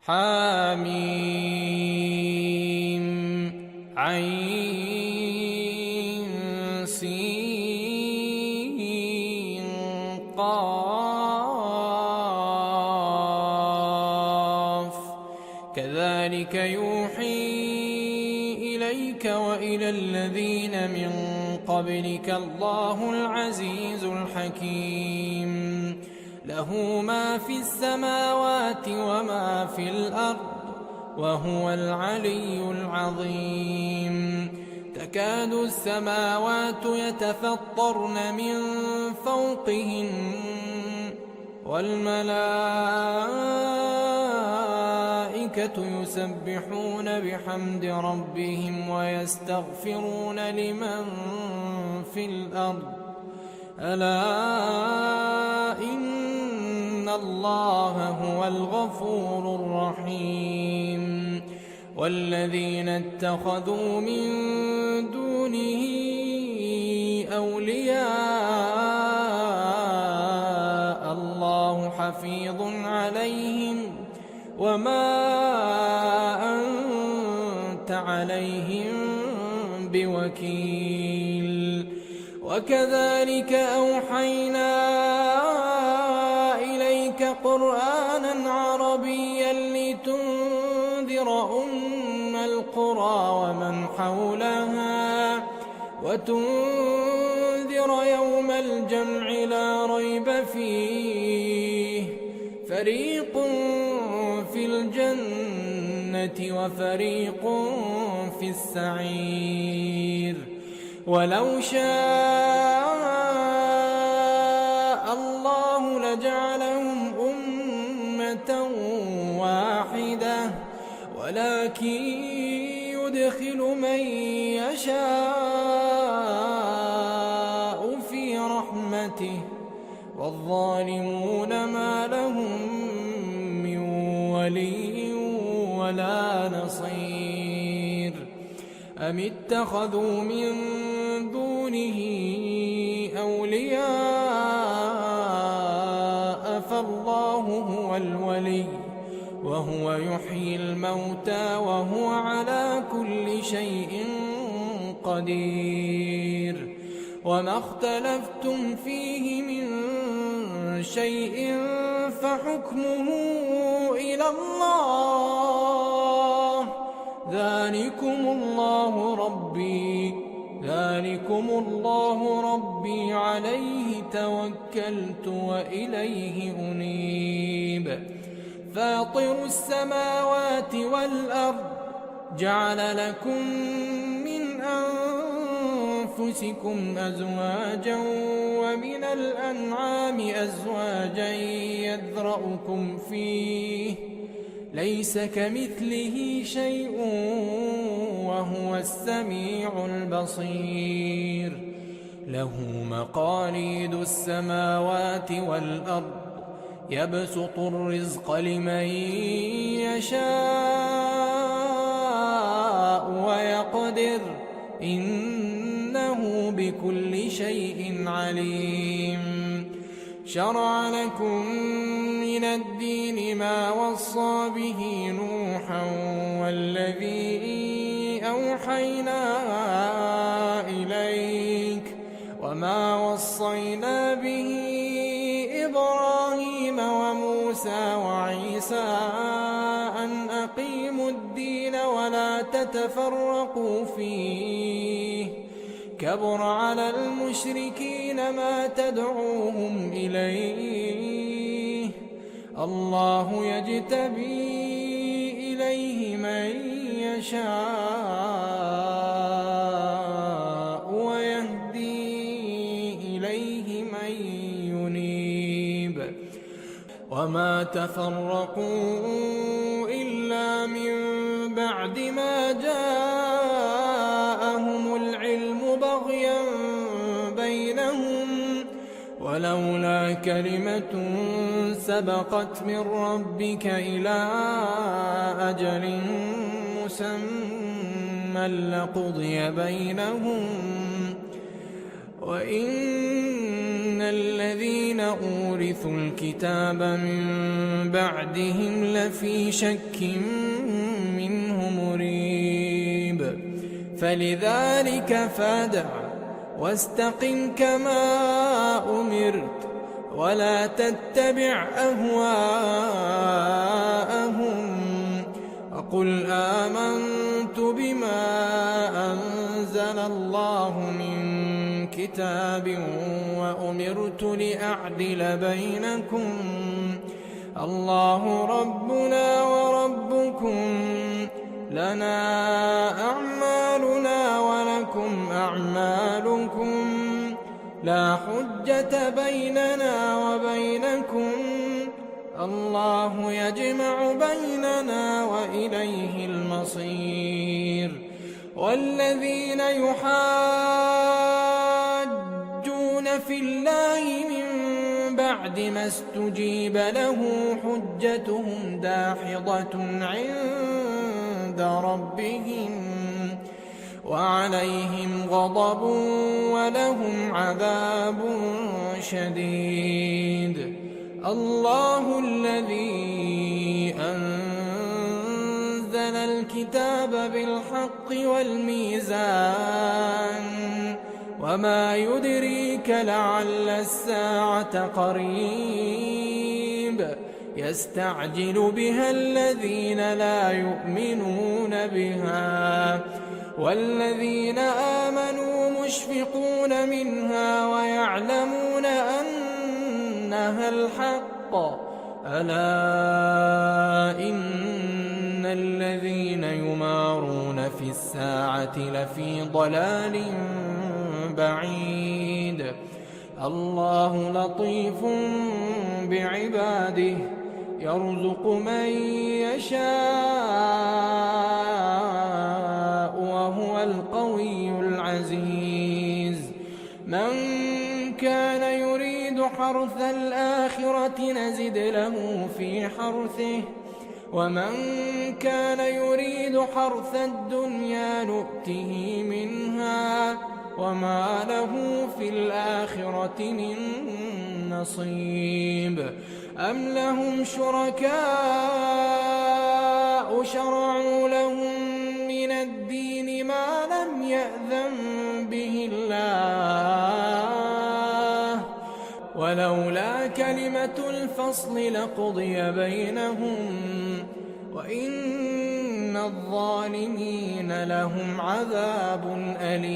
حميم عين سين قاف كذلك يوحي إليك وإلى الذين من قبلك الله العزيز الحكيم له ما في السماوات وما في الأرض وهو العلي العظيم تكاد السماوات يتفطرن من فوقهن والملائكة يسبحون بحمد ربهم ويستغفرون لمن في الأرض ألا إن الله هو الغفور الرحيم والذين اتخذوا من دونه أولياء الله حفيظ عليهم وما أنت عليهم بوكيل وكذلك أوحينا إليك قرآنا عربيا لتنذر أم القرى ومن حولها وتنذر يوم الجمع لا ريب فيه فريق في الجنة وفريق في السعير ولو شاء الله لجعلهم أمة واحدة ولكن يدخل من يشاء في رحمته والظالمون ما لهم من ولي ولا نصير أم اتخذوا من دونه أولياء فالله هو الولي وهو يحيي الموتى وهو على كل شيء قدير وما اختلفتم فيه من شيء فحكمه إلى الله ذلكم الله ربي عليه توكلت وإليه أنيب فاطر السماوات والأرض جعل لكم من أنفسكم أزواجا ومن الأنعام أزواجا يذرأكم فيه ليس كمثله شيء وهو السميع البصير له مقاليد السماوات والأرض يبسط الرزق لمن يشاء ويقدر إنه بكل شيء عليم شرع لكم من الدين ما وصى به نوحا والذي أوحينا إليك وما وصينا به إبراهيم وموسى وعيسى أن أقيموا الدين ولا تتفرقوا فيه كبر على المشركين ما تدعوهم إليه الله يجتبي إليه من يشاء ويهدي إليه من ينيب وما تفرقوا إلا من بعد ما جاءهم العلم بغيا بينهم ولولا كلمة سبقت من ربك إلى أجل مسمى لقضي بينهم وإن الذين أورثوا الكتاب من بعدهم لفي شك منه مريب فلذلك فادع واستقم كما أمرت ولا تتبع أهواءهم وقل آمنت بما أنزل الله من كتاب وأمرت لأعدل بينكم الله ربنا وربكم لنا أعمالنا ولكم أعمالكم لا حجة بيننا وبينكم الله يجمع بيننا وإليه المصير والذين يحاجون في الله من بعد ما استجيب له حجتهم داحضة عند ربهم وعليهم غضب ولهم عذاب شديد الله الذي أنزل الكتاب بالحق والميزان وما يدريك لعل الساعة قريب يستعجل بها الذين لا يؤمنون بها والذين آمنوا مشفقون منها ويعلمون أنها الحق ألا إن الذين يمارون في الساعة لفي ضلال بعيد الله لطيف بعباده يرزق من يشاء وهو القوي العزيز من كان يريد حرث الآخرة نزد له في حرثه ومن كان يريد حرث الدنيا نؤته منها وما له في الآخرة من نصيب أم لهم شركاء شرعوا لهم من الدين ما لم يأذن به الله ولولا كلمة الفصل لقضي بينهم وإن الظالمين لهم عذاب أليم